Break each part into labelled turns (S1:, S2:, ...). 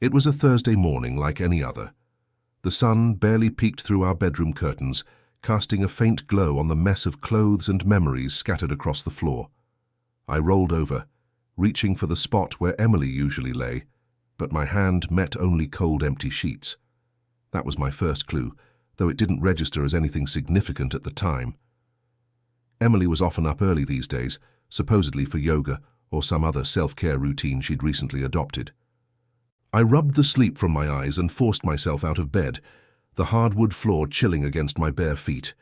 S1: It was a Thursday morning like any other. The sun barely peeked through our bedroom curtains, casting a faint glow on the mess of clothes and memories scattered across the floor. I rolled over, reaching for the spot where Emily usually lay, but my hand met only cold, empty sheets. That was my first clue, though it didn't register as anything significant at the time. Emily was often up early these days, supposedly for yoga or some other self-care routine she'd recently adopted. I rubbed the sleep from my eyes and forced myself out of bed, the hardwood floor chilling against my bare feet.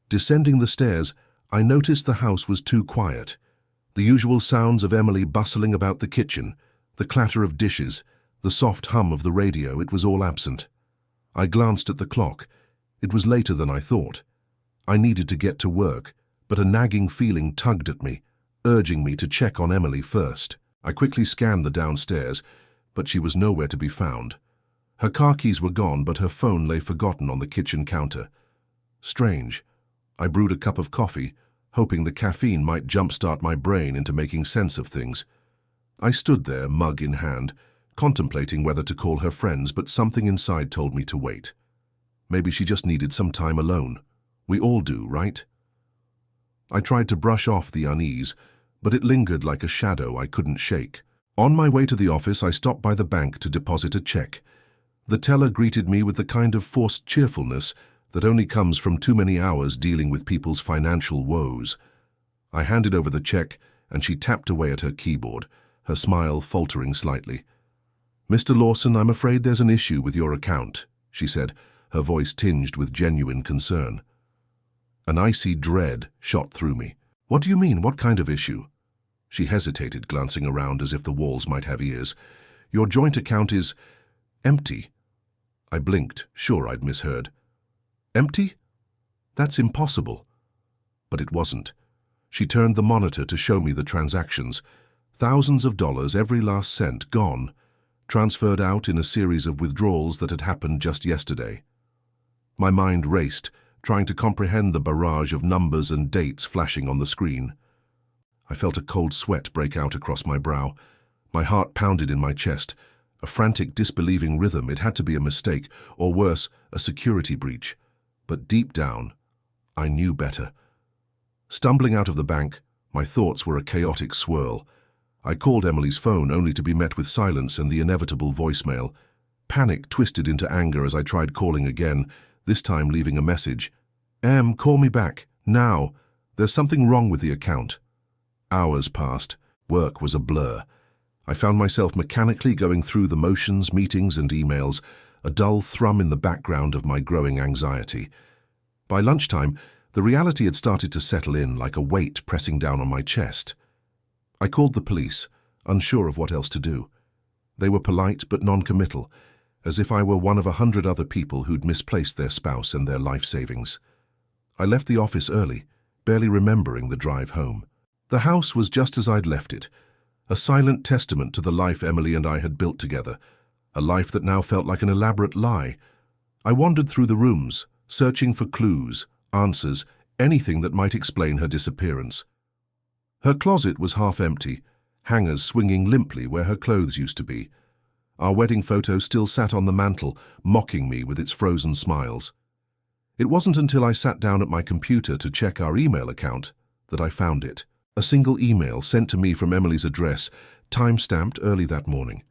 S1: Descending the stairs, I noticed the house was too quiet. The usual sounds of Emily bustling about the kitchen, the clatter of dishes, the soft hum of the radio, it was all absent. I glanced at the clock. It was later than I thought. I needed to get to work, but a nagging feeling tugged at me, urging me to check on Emily first. I quickly scanned the downstairs, but she was nowhere to be found. Her car keys were gone, but her phone lay forgotten on the kitchen counter. Strange. I brewed a cup of coffee, hoping the caffeine might jumpstart my brain into making sense of things. I stood there, mug in hand, contemplating whether to call her friends, but something inside told me to wait. Maybe she just needed some time alone. We all do, right? I tried to brush off the unease, but it lingered like a shadow I couldn't shake. On my way to the office, I stopped by the bank to deposit a check. The teller greeted me with the kind of forced cheerfulness that only comes from too many hours dealing with people's financial woes. I handed over the check, and she tapped away at her keyboard, her smile faltering slightly. "Mr. Lawson, I'm afraid there's an issue with your account," she said, her voice tinged with genuine concern. An icy dread shot through me. "What do you mean? What kind of issue?" She hesitated, glancing around as if the walls might have ears. "Your joint account is empty." I blinked, sure I'd misheard. "Empty? That's impossible." But it wasn't. She turned the monitor to show me the transactions. Thousands of dollars, every last cent, gone, transferred out in a series of withdrawals that had happened just yesterday. My mind raced, trying to comprehend the barrage of numbers and dates flashing on the screen. I felt a cold sweat break out across my brow. My heart pounded in my chest, a frantic, disbelieving rhythm. It had to be a mistake, or worse, a security breach. But deep down, I knew better. Stumbling out of the bank, my thoughts were a chaotic swirl. I called Emily's phone only to be met with silence and the inevitable voicemail. Panic twisted into anger as I tried calling again, this time leaving a message. Call me back, now. There's something wrong with the account." Hours passed. Work was a blur. I found myself mechanically going through the motions, meetings and emails, a dull thrum in the background of my growing anxiety. By lunchtime, the reality had started to settle in like a weight pressing down on my chest. I called the police, unsure of what else to do. They were polite but non-committal, as if I were one of 100 other people who'd misplaced their spouse and their life savings. I left the office early, barely remembering the drive home. The house was just as I'd left it, a silent testament to the life Emily and I had built together, a life that now felt like an elaborate lie. I wandered through the rooms, searching for clues, answers, anything that might explain her disappearance. Her closet was half empty, hangers swinging limply where her clothes used to be. Our wedding photo still sat on the mantel, mocking me with its frozen smiles. It wasn't until I sat down at my computer to check our email account that I found it. A single email sent to me from Emily's address, time-stamped early that morning.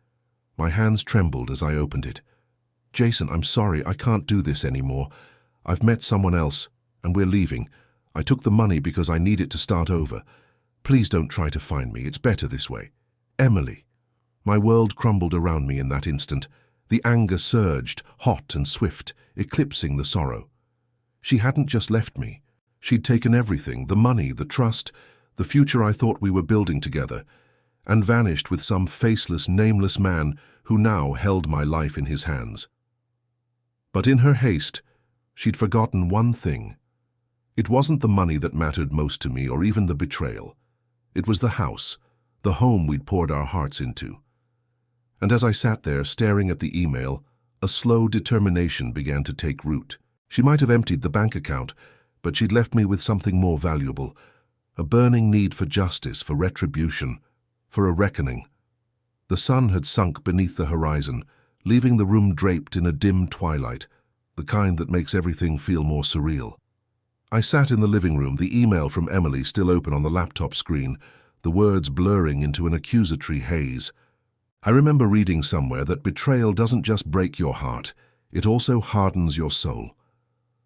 S1: My hands trembled as I opened it. "Jason, I'm sorry, I can't do this anymore. I've met someone else, and we're leaving. I took the money because I need it to start over. Please don't try to find me, it's better this way. Emily." My world crumbled around me in that instant. The anger surged, hot and swift, eclipsing the sorrow. She hadn't just left me. She'd taken everything, the money, the trust, the future I thought we were building together, and vanished with some faceless, nameless man who now held my life in his hands. But in her haste, she'd forgotten one thing. It wasn't the money that mattered most to me, or even the betrayal. It was the house, the home we'd poured our hearts into. And as I sat there staring at the email, a slow determination began to take root. She might have emptied the bank account, but she'd left me with something more valuable, a burning need for justice, for retribution, for a reckoning. The sun had sunk beneath the horizon, leaving the room draped in a dim twilight, the kind that makes everything feel more surreal. I sat in the living room, the email from Emily still open on the laptop screen, the words blurring into an accusatory haze. I remember reading somewhere that betrayal doesn't just break your heart, it also hardens your soul.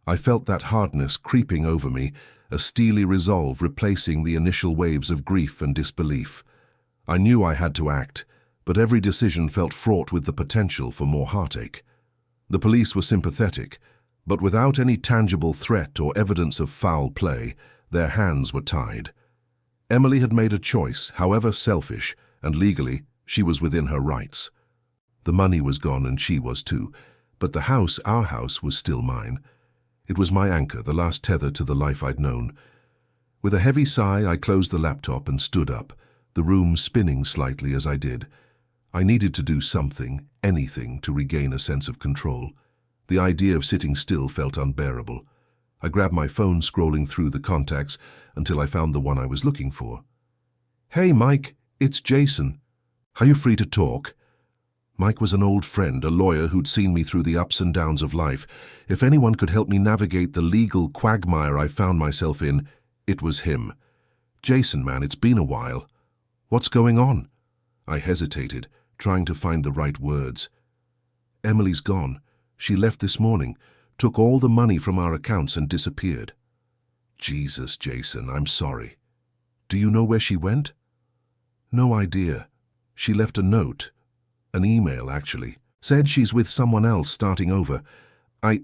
S1: I felt that hardness creeping over me, a steely resolve replacing the initial waves of grief and disbelief. I knew I had to act, but every decision felt fraught with the potential for more heartache. The police were sympathetic, but without any tangible threat or evidence of foul play, their hands were tied. Emily had made a choice, however selfish, and legally, she was within her rights. The money was gone and she was too, but the house, our house, was still mine. It was my anchor, the last tether to the life I'd known. With a heavy sigh, I closed the laptop and stood up, the room spinning slightly as I did. I needed to do something, anything, to regain a sense of control. The idea of sitting still felt unbearable. I grabbed my phone, scrolling through the contacts until I found the one I was looking for. "Hey, Mike, it's Jason. Are you free to talk?" Mike was an old friend, a lawyer who'd seen me through the ups and downs of life. If anyone could help me navigate the legal quagmire I found myself in, it was him. "Jason, man, it's been a while. What's going on?" I hesitated, trying to find the right words. "Emily's gone. She left this morning, took all the money from our accounts and disappeared." "Jesus, Jason, I'm sorry. Do you know where she went?" "No idea. She left a note. An email, actually. Said she's with someone else starting over. I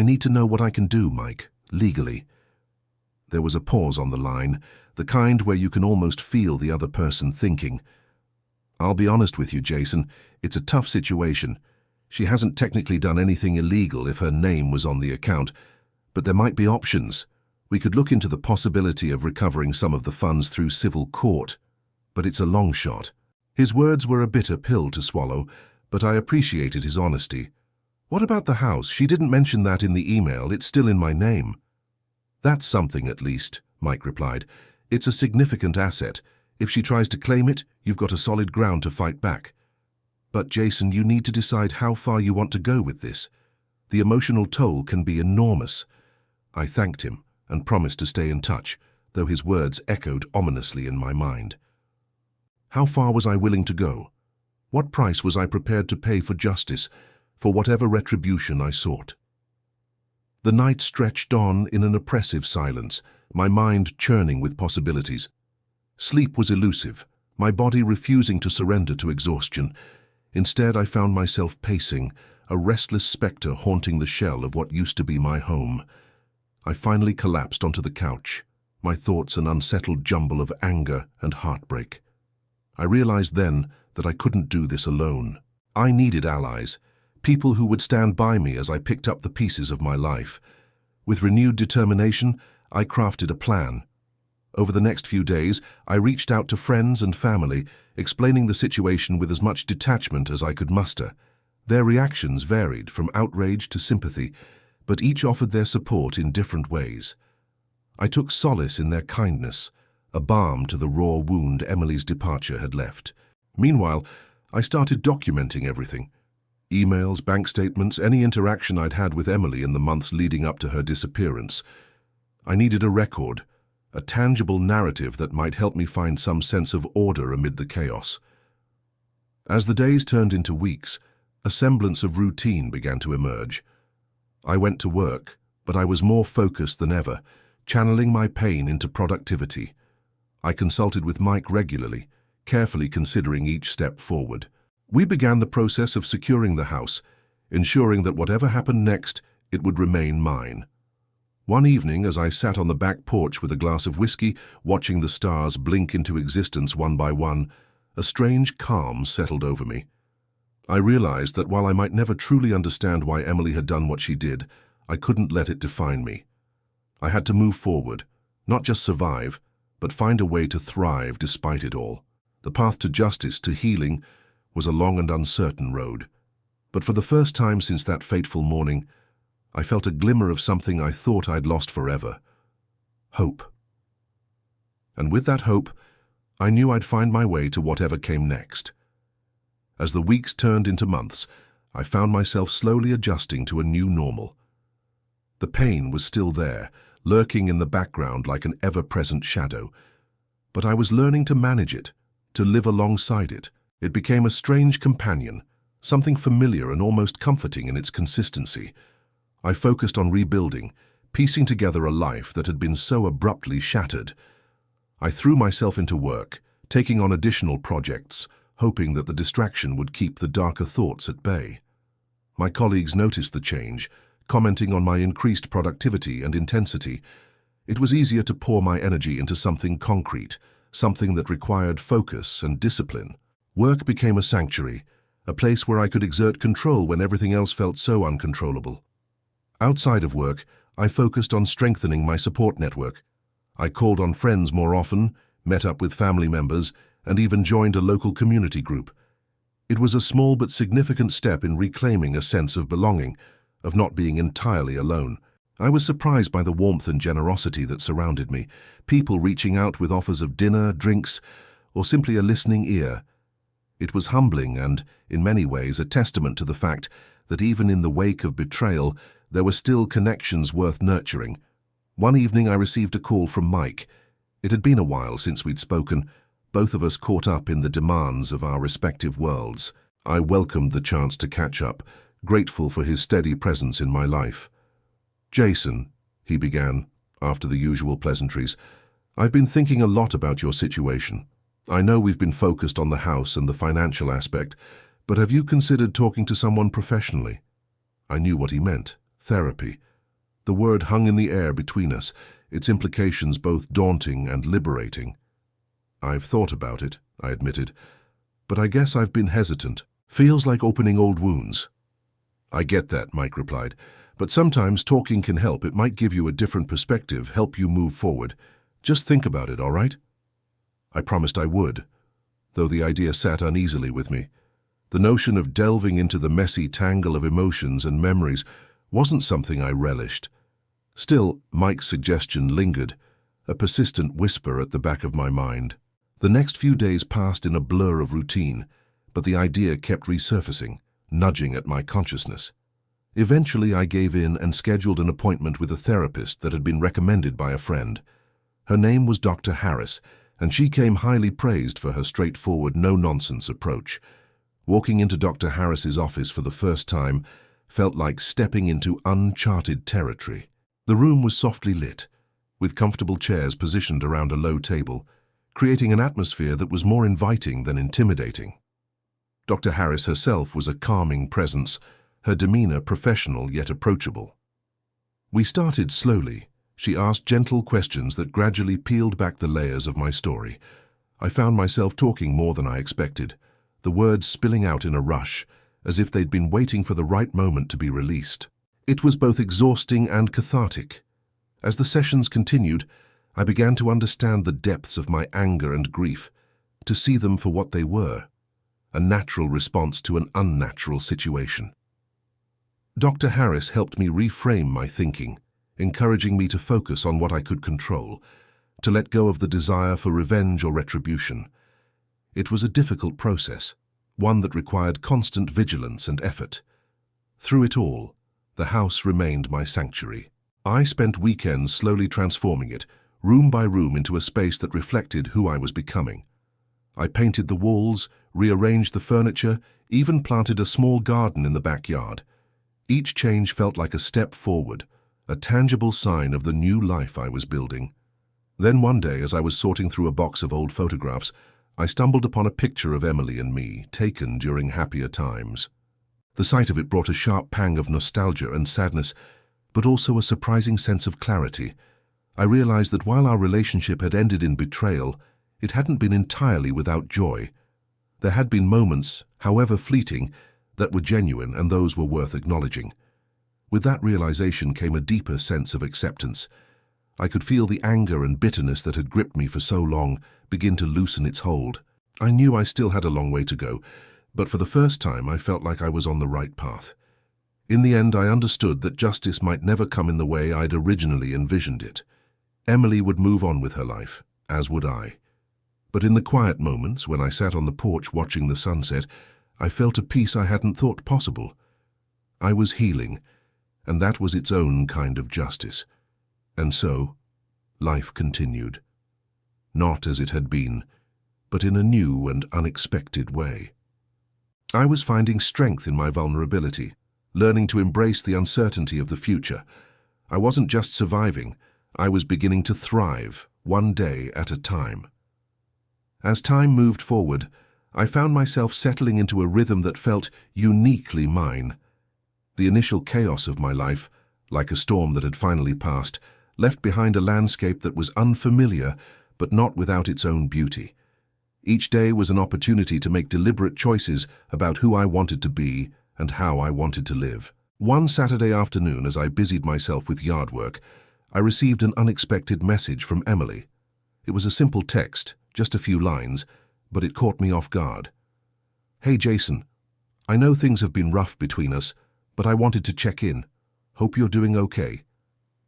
S1: need to know what I can do, Mike, legally." There was a pause on the line, the kind where you can almost feel the other person thinking. "I'll be honest with you, Jason, it's a tough situation. She hasn't technically done anything illegal if her name was on the account, but there might be options. We could look into the possibility of recovering some of the funds through civil court, but it's a long shot." His words were a bitter pill to swallow, but I appreciated his honesty. "What about the house? She didn't mention that in the email. It's still in my name." "That's something at least," Mike replied. "It's a significant asset. If she tries to claim it, you've got a solid ground to fight back. But Jason, you need to decide how far you want to go with this. The emotional toll can be enormous." I thanked him and promised to stay in touch, though his words echoed ominously in my mind. How far was I willing to go? What price was I prepared to pay for justice, for whatever retribution I sought? The night stretched on in an oppressive silence, my mind churning with possibilities. Sleep was elusive, my body refusing to surrender to exhaustion. Instead, I found myself pacing, a restless spectre haunting the shell of what used to be my home. I finally collapsed onto the couch, my thoughts an unsettled jumble of anger and heartbreak. I realized then that I couldn't do this alone. I needed allies, people who would stand by me as I picked up the pieces of my life. With renewed determination, I crafted a plan. Over the next few days, I reached out to friends and family, explaining the situation with as much detachment as I could muster. Their reactions varied from outrage to sympathy, but each offered their support in different ways. I took solace in their kindness, a balm to the raw wound Emily's departure had left. Meanwhile, I started documenting everything. Emails, bank statements, any interaction I'd had with Emily in the months leading up to her disappearance. I needed a record, a tangible narrative that might help me find some sense of order amid the chaos. As the days turned into weeks, a semblance of routine began to emerge. I went to work, but I was more focused than ever, channeling my pain into productivity. I consulted with Mike regularly, carefully considering each step forward. We began the process of securing the house, ensuring that whatever happened next, it would remain mine. One evening, as I sat on the back porch with a glass of whiskey, watching the stars blink into existence one by one, a strange calm settled over me. I realized that while I might never truly understand why Emily had done what she did, I couldn't let it define me. I had to move forward, not just survive, but find a way to thrive despite it all. The path to justice, to healing, was a long and uncertain road. But for the first time since that fateful morning, I felt a glimmer of something I thought I'd lost forever. Hope. And with that hope, I knew I'd find my way to whatever came next. As the weeks turned into months, I found myself slowly adjusting to a new normal. The pain was still there, lurking in the background like an ever-present shadow. But I was learning to manage it, to live alongside it. It became a strange companion, something familiar and almost comforting in its consistency. I focused on rebuilding, piecing together a life that had been so abruptly shattered. I threw myself into work, taking on additional projects, hoping that the distraction would keep the darker thoughts at bay. My colleagues noticed the change, commenting on my increased productivity and intensity. It was easier to pour my energy into something concrete, something that required focus and discipline. Work became a sanctuary, a place where I could exert control when everything else felt so uncontrollable. Outside of work, I focused on strengthening my support network. I called on friends more often, met up with family members, and even joined a local community group. It was a small but significant step in reclaiming a sense of belonging, of not being entirely alone. I was surprised by the warmth and generosity that surrounded me, people reaching out with offers of dinner, drinks, or simply a listening ear. It was humbling and, in many ways, a testament to the fact that even in the wake of betrayal, there were still connections worth nurturing. One evening I received a call from Mike. It had been a while since we'd spoken, both of us caught up in the demands of our respective worlds. I welcomed the chance to catch up, grateful for his steady presence in my life. "Jason," he began, after the usual pleasantries, "I've been thinking a lot about your situation. I know we've been focused on the house and the financial aspect, but have you considered talking to someone professionally?" I knew what he meant. Therapy. The word hung in the air between us, its implications both daunting and liberating. "I've thought about it," I admitted, "but I guess I've been hesitant. Feels like opening old wounds." "I get that," Mike replied, "but sometimes talking can help. It might give you a different perspective, help you move forward. Just think about it, all right?" I promised I would, though the idea sat uneasily with me. The notion of delving into the messy tangle of emotions and memories wasn't something I relished. Still, Mike's suggestion lingered, a persistent whisper at the back of my mind. The next few days passed in a blur of routine, but the idea kept resurfacing, nudging at my consciousness. Eventually, I gave in and scheduled an appointment with a therapist that had been recommended by a friend. Her name was Dr. Harris, and she came highly praised for her straightforward, no-nonsense approach. Walking into Dr. Harris's office for the first time felt like stepping into uncharted territory. The room was softly lit, with comfortable chairs positioned around a low table, creating an atmosphere that was more inviting than intimidating. Dr. Harris herself was a calming presence, her demeanor professional yet approachable. We started slowly. She asked gentle questions that gradually peeled back the layers of my story. I found myself talking more than I expected, the words spilling out in a rush, as if they'd been waiting for the right moment to be released. It was both exhausting and cathartic. As the sessions continued, I began to understand the depths of my anger and grief, to see them for what they were, a natural response to an unnatural situation. Dr. Harris helped me reframe my thinking, encouraging me to focus on what I could control, to let go of the desire for revenge or retribution. It was a difficult process, one that required constant vigilance and effort. Through it all, the house remained my sanctuary. I spent weekends slowly transforming it, room by room, into a space that reflected who I was becoming. I painted the walls, rearranged the furniture, even planted a small garden in the backyard. Each change felt like a step forward, a tangible sign of the new life I was building. Then one day, as I was sorting through a box of old photographs, I stumbled upon a picture of Emily and me, taken during happier times. The sight of it brought a sharp pang of nostalgia and sadness, but also a surprising sense of clarity. I realized that while our relationship had ended in betrayal, it hadn't been entirely without joy. There had been moments, however fleeting, that were genuine, and those were worth acknowledging. With that realization came a deeper sense of acceptance. I could feel the anger and bitterness that had gripped me for so long begin to loosen its hold. I knew I still had a long way to go, but for the first time I felt like I was on the right path. In the end, I understood that justice might never come in the way I'd originally envisioned it. Emily would move on with her life, as would I. But in the quiet moments, when I sat on the porch watching the sunset, I felt a peace I hadn't thought possible. I was healing, and that was its own kind of justice. And so, life continued. Not as it had been, but in a new and unexpected way. I was finding strength in my vulnerability, learning to embrace the uncertainty of the future. I wasn't just surviving, I was beginning to thrive, one day at a time. As time moved forward, I found myself settling into a rhythm that felt uniquely mine. The initial chaos of my life, like a storm that had finally passed, left behind a landscape that was unfamiliar, but not without its own beauty. Each day was an opportunity to make deliberate choices about who I wanted to be and how I wanted to live. One Saturday afternoon, as I busied myself with yard work, I received an unexpected message from Emily. It was a simple text, just a few lines, but it caught me off guard. "Hey Jason, I know things have been rough between us, but I wanted to check in. Hope you're doing okay."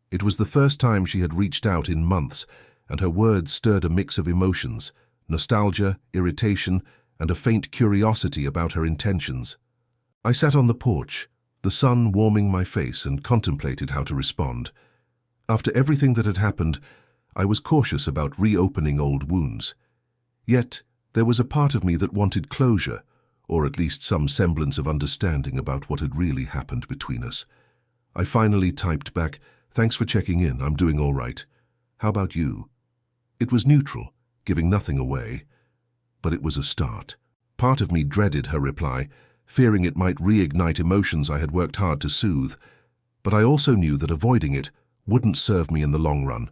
S1: It was the first time she had reached out in months, and her words stirred a mix of emotions, nostalgia, irritation, and a faint curiosity about her intentions. I sat on the porch, the sun warming my face, and contemplated how to respond. After everything that had happened, I was cautious about reopening old wounds. Yet, there was a part of me that wanted closure, or at least some semblance of understanding about what had really happened between us. I finally typed back, "Thanks for checking in, I'm doing all right. How about you?" It was neutral, giving nothing away, but it was a start. Part of me dreaded her reply, fearing it might reignite emotions I had worked hard to soothe, but I also knew that avoiding it wouldn't serve me in the long run.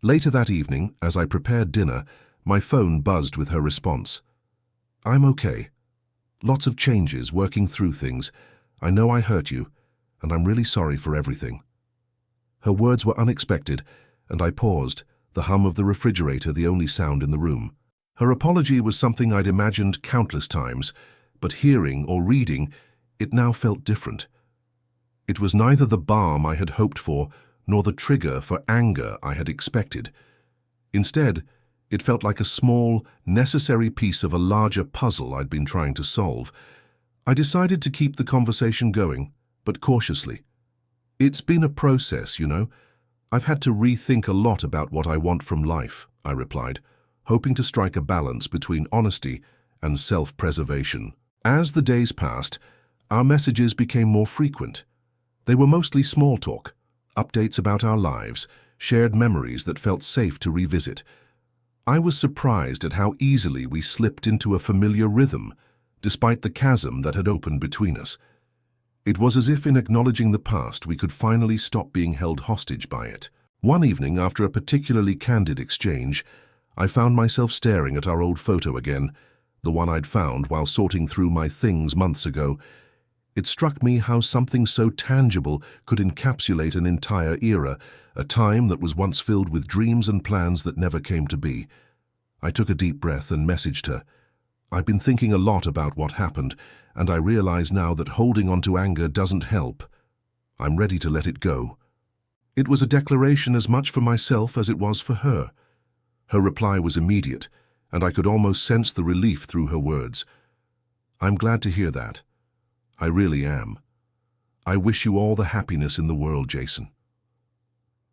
S1: Later that evening, as I prepared dinner, my phone buzzed with her response. "I'm okay. Lots of changes, working through things. I know I hurt you, and I'm really sorry for everything." Her words were unexpected, and I paused, the hum of the refrigerator the only sound in the room. Her apology was something I'd imagined countless times, but hearing or reading, it now felt different. It was neither the balm I had hoped for, nor the trigger for anger I had expected. Instead, it felt like a small, necessary piece of a larger puzzle I'd been trying to solve. I decided to keep the conversation going, but cautiously. "It's been a process, you know. I've had to rethink a lot about what I want from life," I replied, hoping to strike a balance between honesty and self-preservation. As the days passed, our messages became more frequent. They were mostly small talk, updates about our lives, shared memories that felt safe to revisit. I was surprised at how easily we slipped into a familiar rhythm, despite the chasm that had opened between us. It was as if in acknowledging the past we could finally stop being held hostage by it. One evening, after a particularly candid exchange, I found myself staring at our old photo again, the one I'd found while sorting through my things months ago. It struck me how something so tangible could encapsulate an entire era, a time that was once filled with dreams and plans that never came to be. I took a deep breath and messaged her. "I've been thinking a lot about what happened, and I realize now that holding on to anger doesn't help. I'm ready to let it go." It was a declaration as much for myself as it was for her. Her reply was immediate, and I could almost sense the relief through her words. "I'm glad to hear that. I really am. I wish you all the happiness in the world, Jason."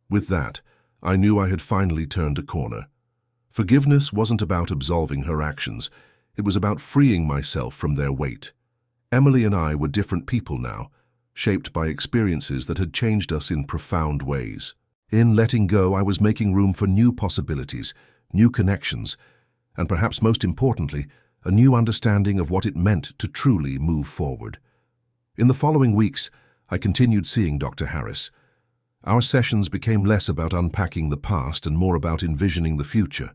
S1: With that, I knew I had finally turned a corner. Forgiveness wasn't about absolving her actions. It was about freeing myself from their weight. Emily and I were different people now, shaped by experiences that had changed us in profound ways. In letting go, I was making room for new possibilities, new connections, and perhaps most importantly, a new understanding of what it meant to truly move forward. In the following weeks, I continued seeing Dr. Harris. Our sessions became less about unpacking the past and more about envisioning the future.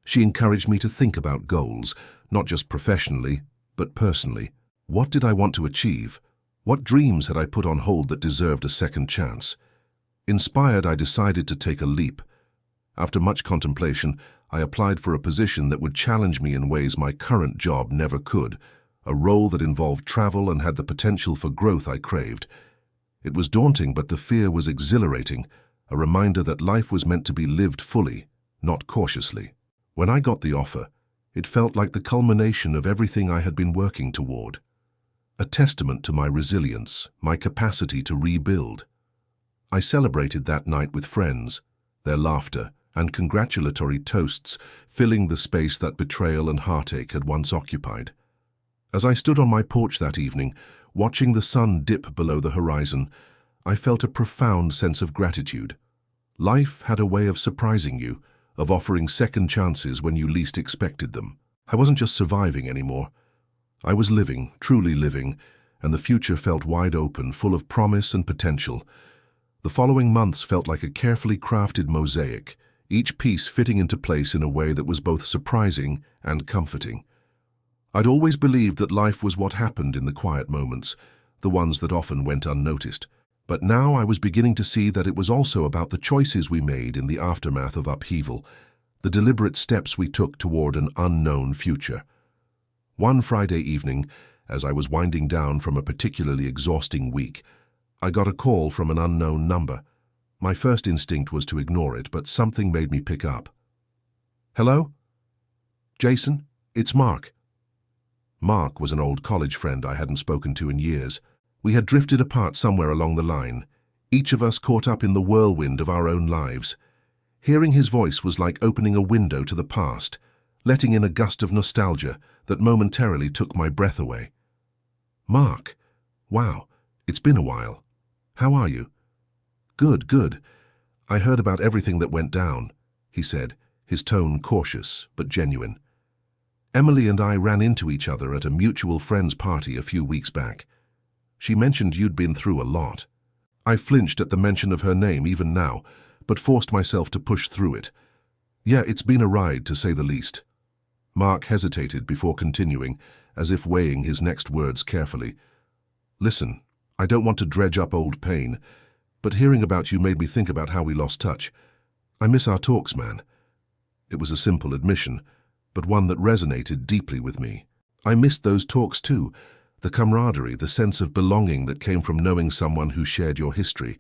S1: She encouraged me to think about goals, not just professionally, but personally. What did I want to achieve? What dreams had I put on hold that deserved a second chance? Inspired, I decided to take a leap. After much contemplation, I applied for a position that would challenge me in ways my current job never could, a role that involved travel and had the potential for growth I craved. It was daunting, but the fear was exhilarating, a reminder that life was meant to be lived fully, not cautiously. When I got the offer, It felt like the culmination of everything I had been working toward. A testament to my resilience, my capacity to rebuild. I celebrated that night with friends, their laughter and congratulatory toasts filling the space that betrayal and heartache had once occupied. As I stood on my porch that evening, watching the sun dip below the horizon, I felt a profound sense of gratitude. Life had a way of surprising you, of offering second chances when you least expected them. I wasn't just surviving anymore. I was living, truly living, and the future felt wide open, full of promise and potential. The following months felt like a carefully crafted mosaic, each piece fitting into place in a way that was both surprising and comforting. I'd always believed that life was what happened in the quiet moments, the ones that often went unnoticed. But now I was beginning to see that it was also about the choices we made in the aftermath of upheaval, the deliberate steps we took toward an unknown future. One Friday evening, as I was winding down from a particularly exhausting week, I got a call from an unknown number. My first instinct was to ignore it, but something made me pick up. "Hello? Jason, it's Mark." Mark was an old college friend I hadn't spoken to in years. We had drifted apart somewhere along the line, each of us caught up in the whirlwind of our own lives. Hearing his voice was like opening a window to the past, letting in a gust of nostalgia that momentarily took my breath away. "Mark, wow, it's been a while. How are you?" "Good, good. I heard about everything that went down," he said, his tone cautious but genuine. "Emily and I ran into each other at a mutual friend's party a few weeks back. She mentioned you'd been through a lot." I flinched at the mention of her name even now, but forced myself to push through it. "Yeah, it's been a ride, to say the least." Mark hesitated before continuing, as if weighing his next words carefully. "Listen, I don't want to dredge up old pain, but hearing about you made me think about how we lost touch. I miss our talks, man." It was a simple admission, but one that resonated deeply with me. I missed those talks too, the camaraderie, the sense of belonging that came from knowing someone who shared your history.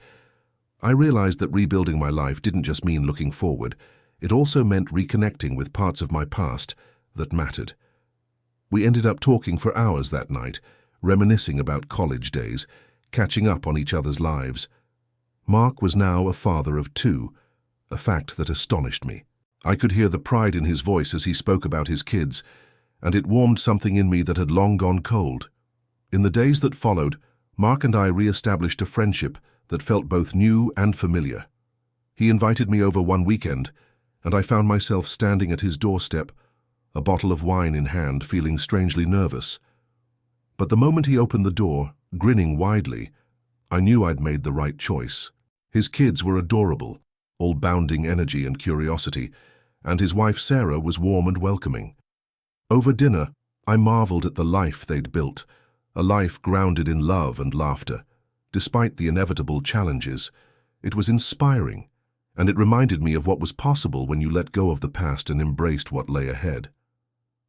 S1: I realized that rebuilding my life didn't just mean looking forward, it also meant reconnecting with parts of my past that mattered. We ended up talking for hours that night, reminiscing about college days, catching up on each other's lives. Mark was now a father of 2, a fact that astonished me. I could hear the pride in his voice as he spoke about his kids, and it warmed something in me that had long gone cold. In the days that followed, Mark and I re-established a friendship that felt both new and familiar. He invited me over one weekend, and I found myself standing at his doorstep, a bottle of wine in hand, feeling strangely nervous. But the moment he opened the door, grinning widely, I knew I'd made the right choice. His kids were adorable, all bounding energy and curiosity, and his wife Sarah was warm and welcoming. Over dinner, I marveled at the life they'd built, a life grounded in love and laughter. Despite the inevitable challenges, it was inspiring, and it reminded me of what was possible when you let go of the past and embraced what lay ahead.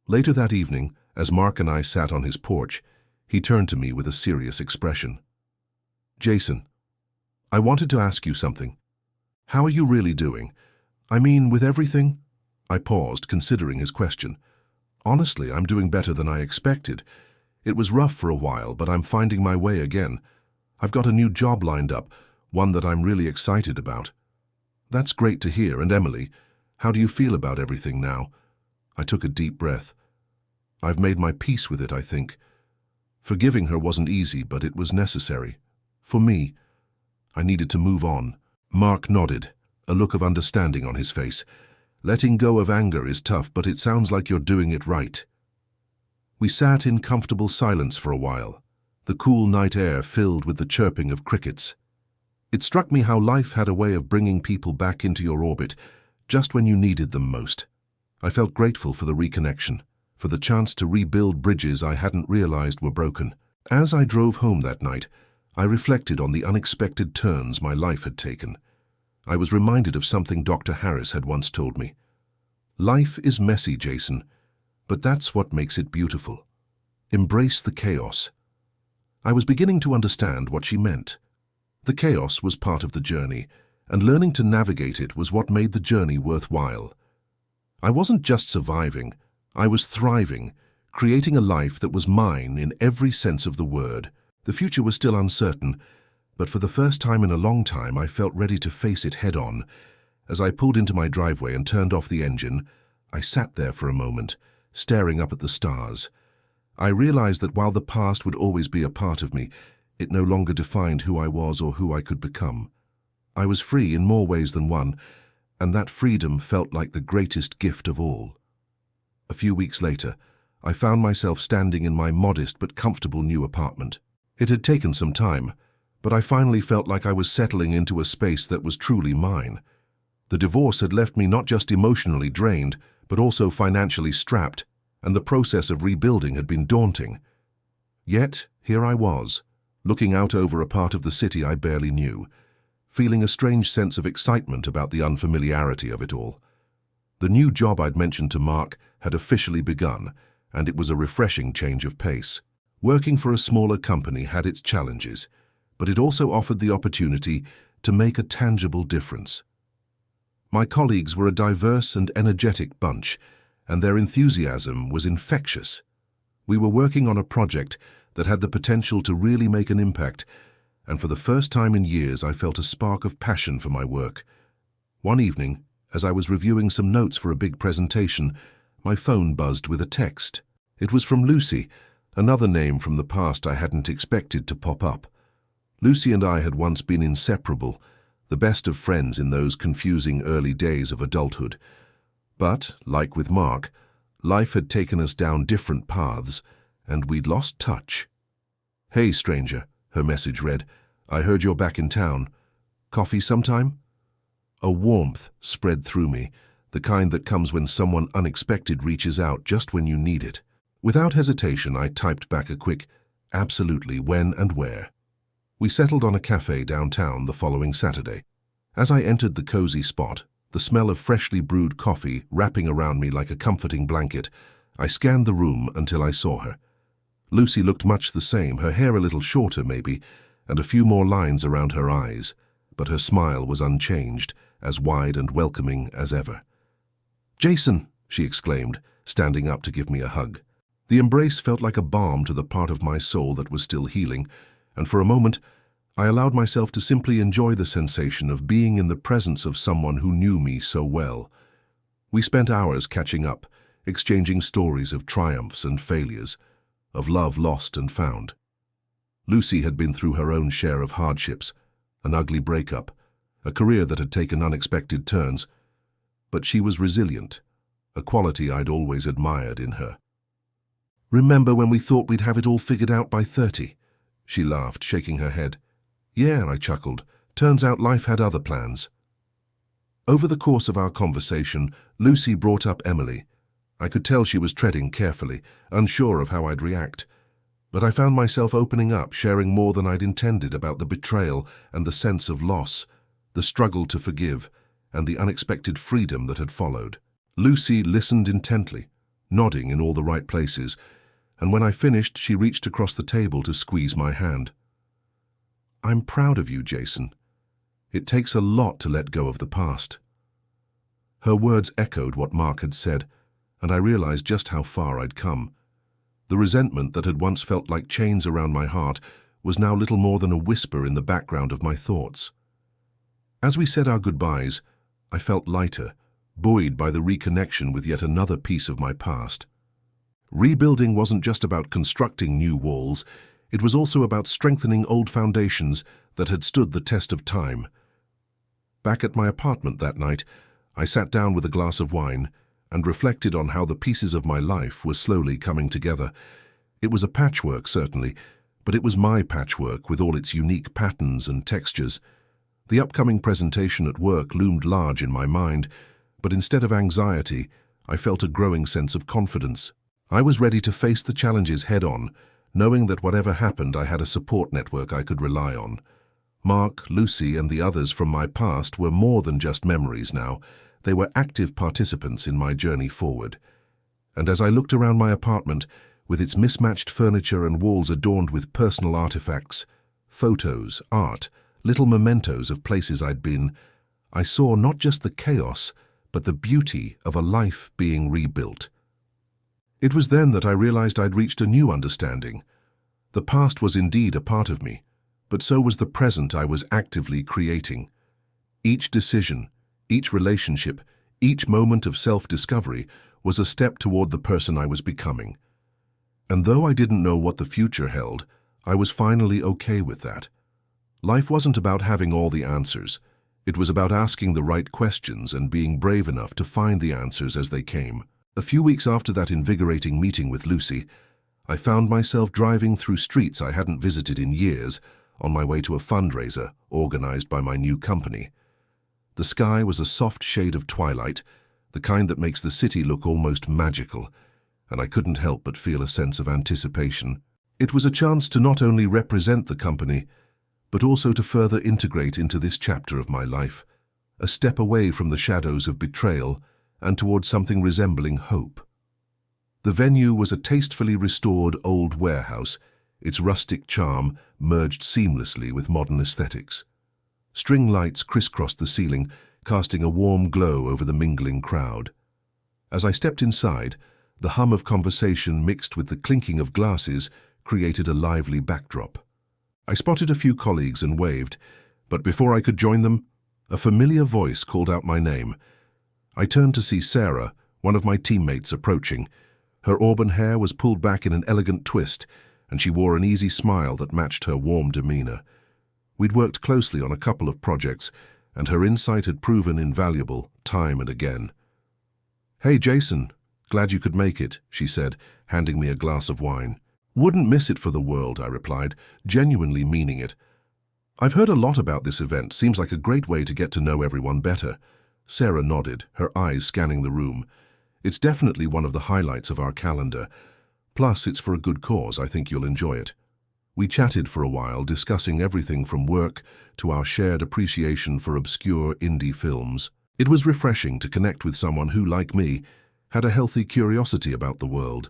S1: Later that evening, as Mark and I sat on his porch, he turned to me with a serious expression. "Jason, I wanted to ask you something. How are you really doing? I mean, with everything?" I paused, considering his question. "Honestly, I'm doing better than I expected. It was rough for a while, but I'm finding my way again. I've got a new job lined up, one that I'm really excited about." "That's great to hear. And Emily, how do you feel about everything now?" I took a deep breath. I've made my peace with it, I think. Forgiving her wasn't easy, but it was necessary. For me, I needed to move on. Mark nodded, a look of understanding on his face. "Letting go of anger is tough, but it sounds like you're doing it right." We sat in comfortable silence for a while, the cool night air filled with the chirping of crickets. It struck me how life had a way of bringing people back into your orbit just when you needed them most. I felt grateful for the reconnection, for the chance to rebuild bridges I hadn't realized were broken. As I drove home that night, I reflected on the unexpected turns my life had taken. I was reminded of something Dr. Harris had once told me. "Life is messy, Jason, but that's what makes it beautiful. Embrace the chaos." I was beginning to understand what she meant. The chaos was part of the journey, and learning to navigate it was what made the journey worthwhile. I wasn't just surviving, I was thriving, creating a life that was mine in every sense of the word. The future was still uncertain, but for the first time in a long time I felt ready to face it head-on. As I pulled into my driveway and turned off the engine, I sat there for a moment, staring up at the stars. I realized that while the past would always be a part of me, it no longer defined who I was or who I could become. I was free in more ways than one, and that freedom felt like the greatest gift of all. A few weeks later, I found myself standing in my modest but comfortable new apartment. It had taken some time, but I finally felt like I was settling into a space that was truly mine. The divorce had left me not just emotionally drained, but also financially strapped, and the process of rebuilding had been daunting. Yet, here I was, looking out over a part of the city I barely knew, feeling a strange sense of excitement about the unfamiliarity of it all. The new job I'd mentioned to Mark had officially begun, and it was a refreshing change of pace. Working for a smaller company had its challenges, but it also offered the opportunity to make a tangible difference. My colleagues were a diverse and energetic bunch, and their enthusiasm was infectious. We were working on a project that had the potential to really make an impact, and for the first time in years I felt a spark of passion for my work. One evening, as I was reviewing some notes for a big presentation, my phone buzzed with a text. It was from Lucy, another name from the past I hadn't expected to pop up. Lucy and I had once been inseparable, the best of friends in those confusing early days of adulthood. But, like with Mark, life had taken us down different paths, and we'd lost touch. "Hey, stranger," her message read. "I heard you're back in town. Coffee sometime?" A warmth spread through me, the kind that comes when someone unexpected reaches out just when you need it. Without hesitation, I typed back a quick, "Absolutely, when and where?" We settled on a cafe downtown the following Saturday. As I entered the cozy spot, the smell of freshly brewed coffee wrapping around me like a comforting blanket, I scanned the room until I saw her. Lucy looked much the same, her hair a little shorter maybe, and a few more lines around her eyes, but her smile was unchanged, as wide and welcoming as ever. "Jason!" she exclaimed, standing up to give me a hug. The embrace felt like a balm to the part of my soul that was still healing, and for a moment I allowed myself to simply enjoy the sensation of being in the presence of someone who knew me so well. We spent hours catching up, exchanging stories of triumphs and failures, of love lost and found. Lucy had been through her own share of hardships, an ugly breakup, a career that had taken unexpected turns, but she was resilient, a quality I'd always admired in her. "Remember when we thought we'd have it all figured out by 30? She laughed, shaking her head. "Yeah," I chuckled. "Turns out life had other plans." Over the course of our conversation, Lucy brought up Emily. I could tell she was treading carefully, unsure of how I'd react. But I found myself opening up, sharing more than I'd intended about the betrayal and the sense of loss, the struggle to forgive, and the unexpected freedom that had followed. Lucy listened intently, nodding in all the right places, and when I finished, she reached across the table to squeeze my hand. "I'm proud of you, Jason. It takes a lot to let go of the past." Her words echoed what Mark had said, and I realized just how far I'd come. The resentment that had once felt like chains around my heart was now little more than a whisper in the background of my thoughts. As we said our goodbyes, I felt lighter, buoyed by the reconnection with yet another piece of my past. Rebuilding wasn't just about constructing new walls, it was also about strengthening old foundations that had stood the test of time. Back at my apartment that night, I sat down with a glass of wine and reflected on how the pieces of my life were slowly coming together. It was a patchwork, certainly, but it was my patchwork with all its unique patterns and textures. The upcoming presentation at work loomed large in my mind, but instead of anxiety, I felt a growing sense of confidence. I was ready to face the challenges head-on, knowing that whatever happened, I had a support network I could rely on. Mark, Lucy, and the others from my past were more than just memories now. They were active participants in my journey forward. And as I looked around my apartment, with its mismatched furniture and walls adorned with personal artifacts, photos, art, little mementos of places I'd been, I saw not just the chaos, but the beauty of a life being rebuilt. It was then that I realized I'd reached a new understanding. The past was indeed a part of me, but so was the present I was actively creating. Each decision, each relationship, each moment of self-discovery was a step toward the person I was becoming. And though I didn't know what the future held, I was finally okay with that. Life wasn't about having all the answers. It was about asking the right questions and being brave enough to find the answers as they came. A few weeks after that invigorating meeting with Lucy, I found myself driving through streets I hadn't visited in years on my way to a fundraiser organized by my new company. The sky was a soft shade of twilight, the kind that makes the city look almost magical, and I couldn't help but feel a sense of anticipation. It was a chance to not only represent the company, but also to further integrate into this chapter of my life, a step away from the shadows of betrayal and towards something resembling hope. The venue was a tastefully restored old warehouse, its rustic charm merged seamlessly with modern aesthetics. String lights crisscrossed the ceiling, casting a warm glow over the mingling crowd. As I stepped inside, the hum of conversation mixed with the clinking of glasses created a lively backdrop. I spotted a few colleagues and waved, but before I could join them, a familiar voice called out my name. I turned to see Sarah, one of my teammates, approaching. Her auburn hair was pulled back in an elegant twist, and she wore an easy smile that matched her warm demeanor. We'd worked closely on a couple of projects, and her insight had proven invaluable time and again. "Hey, Jason, glad you could make it," she said, handing me a glass of wine. "Wouldn't miss it for the world," I replied, genuinely meaning it. "I've heard a lot about this event. Seems like a great way to get to know everyone better." Sarah nodded, her eyes scanning the room. "It's definitely one of the highlights of our calendar. Plus, it's for a good cause. I think you'll enjoy it." We chatted for a while, discussing everything from work to our shared appreciation for obscure indie films. It was refreshing to connect with someone who, like me, had a healthy curiosity about the world.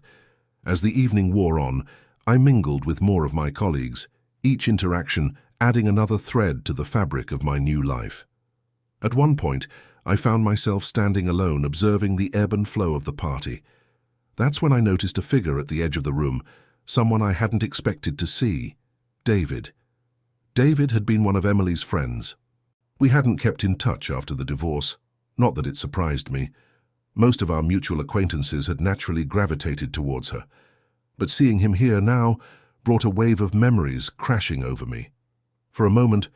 S1: As the evening wore on, I mingled with more of my colleagues, each interaction adding another thread to the fabric of my new life. At one point, I found myself standing alone, observing the ebb and flow of the party. That's when I noticed a figure at the edge of the room, someone I hadn't expected to see. David. David had been one of Emily's friends. We hadn't kept in touch after the divorce, not that it surprised me. Most of our mutual acquaintances had naturally gravitated towards her, but seeing him here now brought a wave of memories crashing over me. For a moment,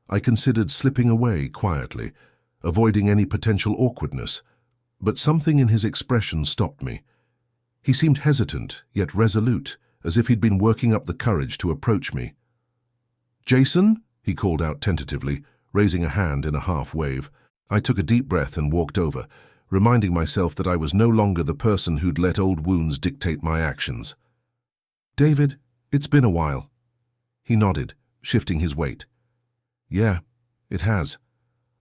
S1: I considered slipping away quietly, avoiding any potential awkwardness, but something in his expression stopped me. He seemed hesitant, yet resolute, as if he'd been working up the courage to approach me. "Jason?" he called out tentatively, raising a hand in a half-wave. I took a deep breath and walked over, reminding myself that I was no longer the person who'd let old wounds dictate my actions. "David, it's been a while." He nodded, shifting his weight. "Yeah, it has.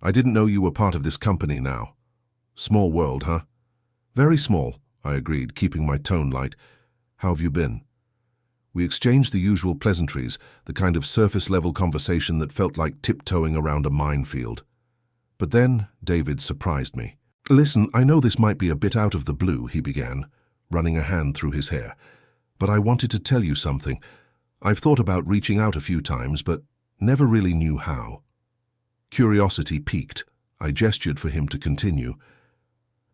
S1: I didn't know you were part of this company now. Small world, huh?" "Very small," I agreed, keeping my tone light. "How have you been?" We exchanged the usual pleasantries, the kind of surface-level conversation that felt like tiptoeing around a minefield. But then David surprised me. "Listen, I know this might be a bit out of the blue," he began, running a hand through his hair. "But I wanted to tell you something. I've thought about reaching out a few times, but never really knew how." Curiosity piqued. I gestured for him to continue.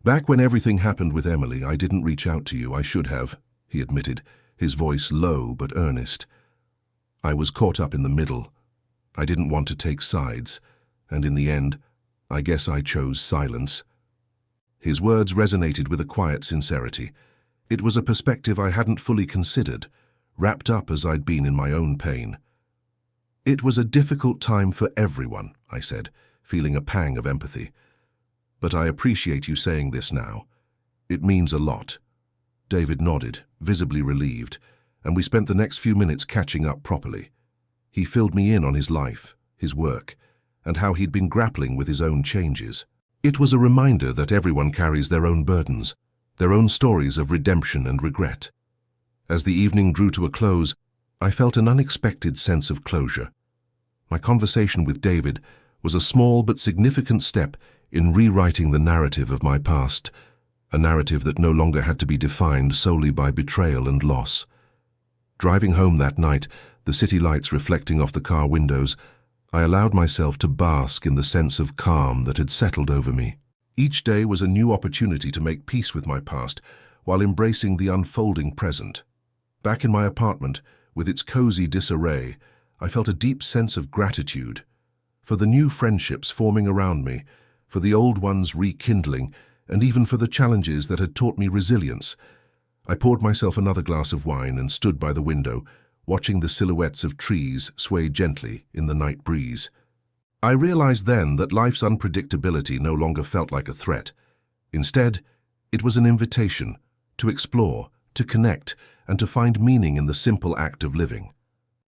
S1: "Back when everything happened with Emily, I didn't reach out to you. I should have," he admitted, his voice low but earnest. "I was caught up in the middle. I didn't want to take sides, and in the end, I guess I chose silence." His words resonated with a quiet sincerity. It was a perspective I hadn't fully considered, wrapped up as I'd been in my own pain. "It was a difficult time for everyone," I said, feeling a pang of empathy. "But I appreciate you saying this now. It means a lot." David nodded, visibly relieved, and we spent the next few minutes catching up properly. He filled me in on his life, his work, and how he'd been grappling with his own changes. It was a reminder that everyone carries their own burdens, their own stories of redemption and regret. As the evening drew to a close, I felt an unexpected sense of closure. My conversation with David was a small but significant step in rewriting the narrative of my past, a narrative that no longer had to be defined solely by betrayal and loss. Driving home that night, the city lights reflecting off the car windows, I allowed myself to bask in the sense of calm that had settled over me. Each day was a new opportunity to make peace with my past while embracing the unfolding present. Back in my apartment, with its cozy disarray, I felt a deep sense of gratitude for the new friendships forming around me, for the old ones rekindling, and even for the challenges that had taught me resilience. I poured myself another glass of wine and stood by the window, watching the silhouettes of trees sway gently in the night breeze. I realized then that life's unpredictability no longer felt like a threat. Instead, it was an invitation to explore, to connect, and to find meaning in the simple act of living.